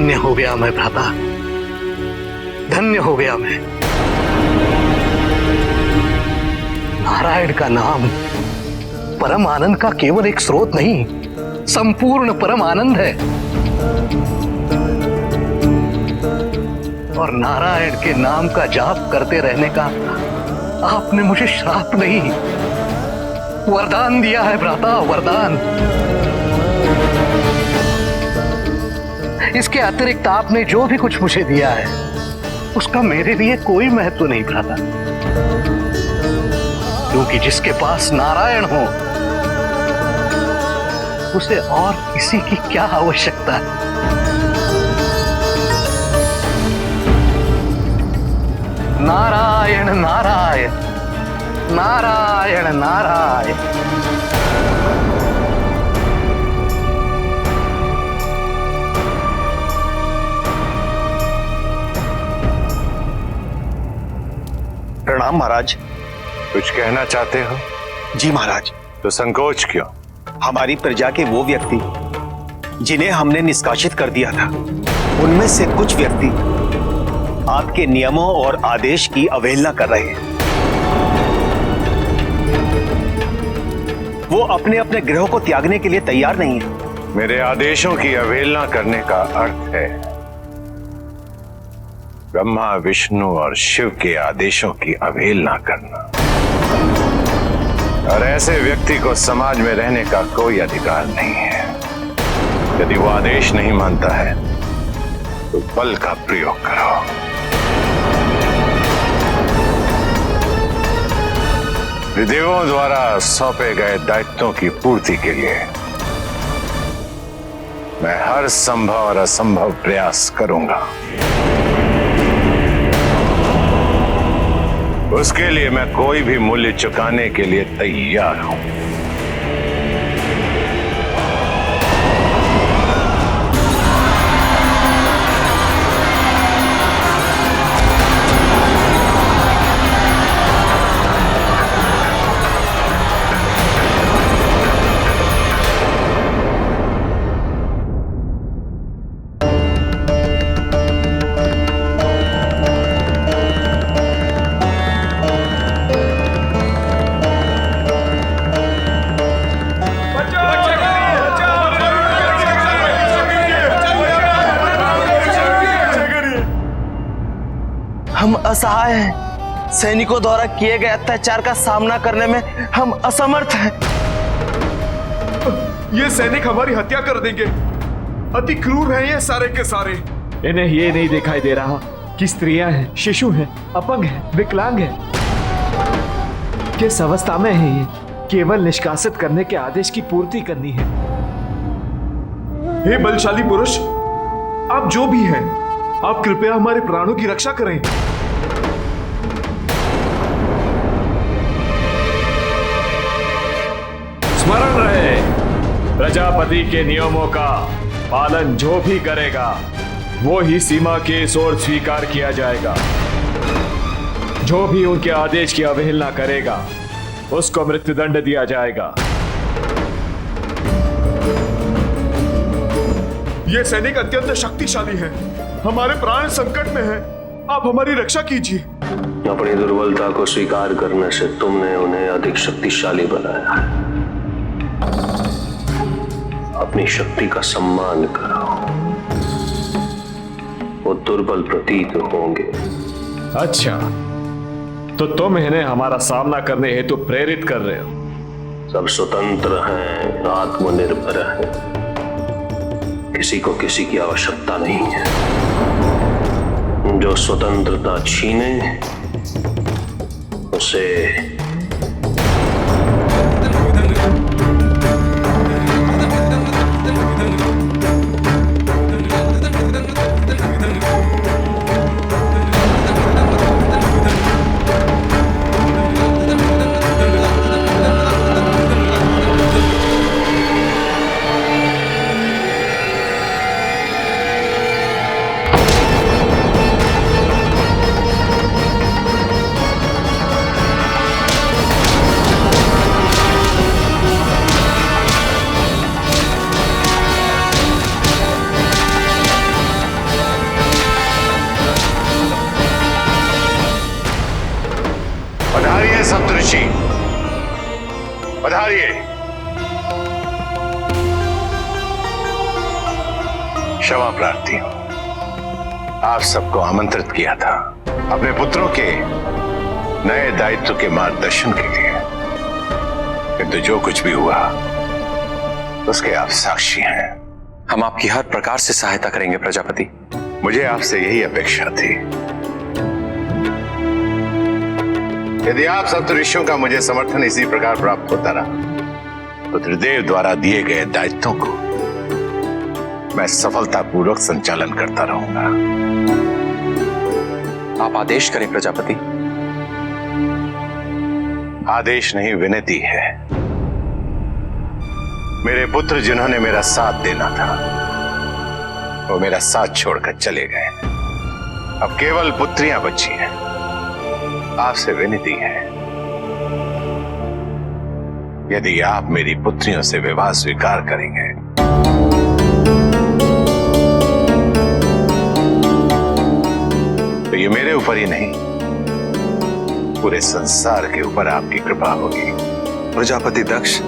धन्य हो गया मैं भ्राता, धन्य हो गया मैं। नारायण का नाम परम आनंद का केवल एक स्रोत नहीं, संपूर्ण परम आनंद है। और नारायण के नाम का जाप करते रहने का आपने मुझे श्राप नहीं, वरदान दिया है भ्राता, वरदान। इसके अतिरिक्त आपने जो भी कुछ मुझे दिया है उसका मेरे लिए कोई महत्व नहीं भ्राता, क्योंकि जिसके पास नारायण हो उसे और किसी की क्या आवश्यकता है। नारायण नारायण नारायण नारायण। प्रणाम महाराज। कुछ कहना चाहते हो? जी महाराज। तो संकोच क्यों? हमारी प्रजा के वो व्यक्ति जिन्हें हमने निष्कासित कर दिया था, उनमें से कुछ व्यक्ति आपके नियमों और आदेश की अवहेलना कर रहे हैं। वो अपने अपने गृहों को त्यागने के लिए तैयार नहीं है। मेरे आदेशों की अवहेलना करने का अर्थ है ब्रह्मा, विष्णु और शिव के आदेशों की अवहेलना करना। और ऐसे व्यक्ति को समाज में रहने का कोई अधिकार नहीं है। यदि वो आदेश नहीं मानता है तो बल का प्रयोग करो। विदेवों द्वारा सौंपे गए दायित्वों की पूर्ति के लिए मैं हर संभव और असंभव प्रयास करूंगा। उसके लिए मैं कोई भी मूल्य चुकाने के लिए तैयार हूं। हम असहाय हैं। सैनिकों द्वारा किए गए अत्याचार का सामना करने में हम असमर्थ हैं। ये सैनिक हमारी हत्या कर देंगे। अति क्रूर हैं ये सारे के सारे। इन्हें ये नहीं दिखाई दे रहा कि स्त्रियां हैं, शिशु हैं, अपंग हैं, विकलांग हैं। किस अवस्था में है ये? केवल निष्कासित करने के आदेश की पूर्ति करनी है। हे बलशाली पुरुष, आप जो भी हैं, आप कृपया हमारे प्राणों की रक्षा करें। स्मरण रहे, प्रजापति के नियमों का पालन जो भी करेगा वो ही सीमा के इस ओर स्वीकार किया जाएगा। जो भी उनके आदेश की अवहेलना करेगा उसको मृत्युदंड दिया जाएगा। ये सैनिक अत्यंत शक्तिशाली हैं। हमारे प्राण संकट में हैं। आप हमारी रक्षा कीजिए। अपनी दुर्बलता को स्वीकार करने से तुमने उन्हें अधिक शक्तिशाली बनाया है। अपनी शक्ति का सम्मान करो। वो दुर्बल प्रतीत होंगे। अच्छा, तो तुम इन्हें हमारा सामना करने हेतु प्रेरित कर रहे हो? सब स्वतंत्र हैं, आत्मनिर्भर हैं। किसी को किसी की आवश्यकता नहीं है। जो स्वतंत्रता छीने उसे क्षमा प्रार्थी हूं। आप सबको आमंत्रित किया था अपने पुत्रों के नए दायित्व के मार्गदर्शन के लिए, किंतु जो कुछ भी हुआ उसके आप साक्षी हैं। हम आपकी हर प्रकार से सहायता करेंगे प्रजापति। मुझे आपसे यही अपेक्षा थी। यदि आप सप्तऋषियों का मुझे समर्थन इसी प्रकार प्राप्त होता रहा तो त्रिदेव द्वारा दिए गए दायित्वों को मैं सफलतापूर्वक संचालन करता रहूंगा। आप आदेश करें प्रजापति। आदेश नहीं, विनती है। मेरे पुत्र जिन्होंने मेरा साथ देना था वो मेरा साथ छोड़कर चले गए। अब केवल पुत्रियां बची हैं। आपसे विनती है, यदि आप मेरी पुत्रियों से विवाह स्वीकार करेंगे तो ये मेरे ऊपर ही नहीं, पूरे संसार के ऊपर आपकी कृपा होगी। प्रजापति दक्ष,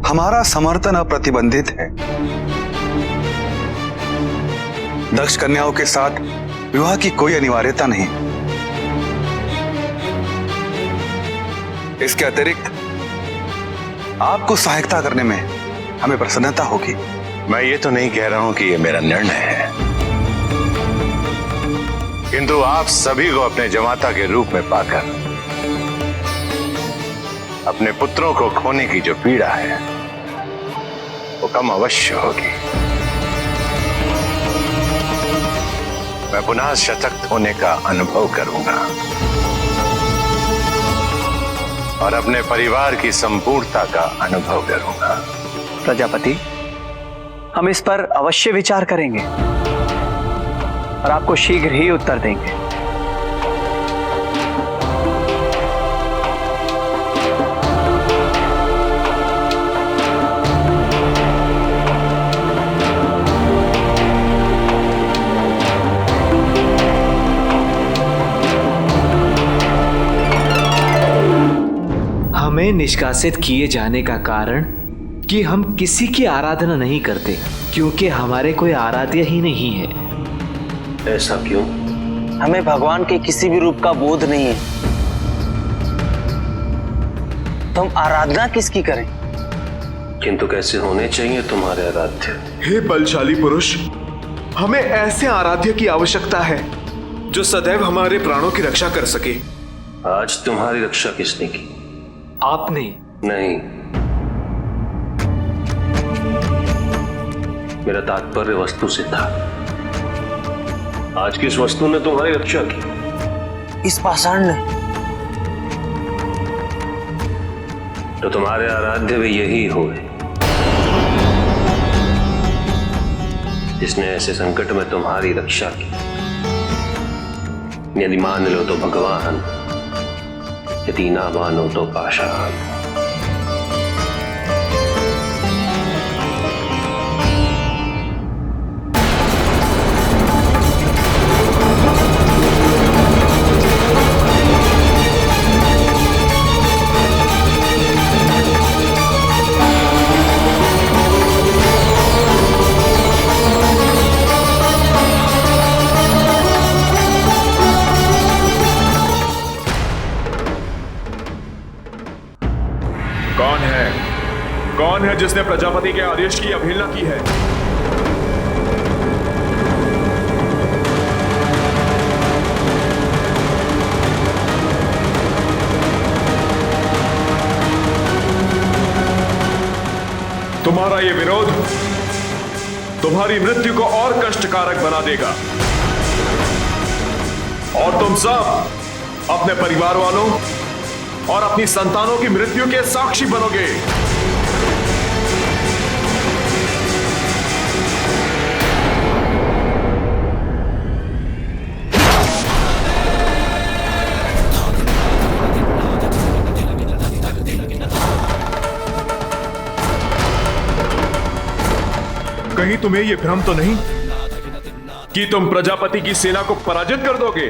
हमारा समर्थन अप्रतिबंधित है। दक्ष कन्याओं के साथ विवाह की कोई अनिवार्यता नहीं। इसके अतिरिक्त आपको सहायता करने में हमें प्रसन्नता होगी। मैं ये तो नहीं कह रहा हूं कि ये मेरा निर्णय है, किंतु आप सभी को अपने जमाता के रूप में पाकर अपने पुत्रों को खोने की जो पीड़ा है वो कम अवश्य होगी। मैं पुनः सशक्त होने का अनुभव करूंगा और अपने परिवार की संपूर्णता का अनुभव करूंगा। प्रजापति, हम इस पर अवश्य विचार करेंगे और आपको शीघ्र ही उत्तर देंगे। हमें निष्कासित किए जाने का कारण कि हम किसी की आराधना नहीं करते, क्योंकि हमारे कोई आराध्य ही नहीं है। ऐसा क्यों? हमें भगवान के किसी भी रूप का बोध नहीं है, तो हम आराधना किसकी करें? किंतु कैसे होने चाहिए तुम्हारे आराध्य? हे बलशाली पुरुष, हमें ऐसे आराध्य की आवश्यकता है जो सदैव हमारे प्राणों की रक्षा कर सके। आज तुम्हारी रक्षा किसने की? आपने। नहीं, मेरा तात्पर्य वस्तु से था। आज किस वस्तु ने तुम्हारी रक्षा की? इस पाषाण ने। तो तुम्हारे आराध्य भी यही हुए जिसने ऐसे संकट में तुम्हारी रक्षा की। यदि मान लो तो भगवान, यदि ना मानो तो पाषाण। कौन है जिसने प्रजापति के आदेश की अवहेलना की है? तुम्हारा यह विरोध तुम्हारी मृत्यु को और कष्टकारक बना देगा और तुम सब अपने परिवार वालों और अपनी संतानों की मृत्यु के साक्षी बनोगे। कहीं तुम्हें यह भ्रम तो नहीं कि तुम प्रजापति की सेना को पराजित कर दोगे?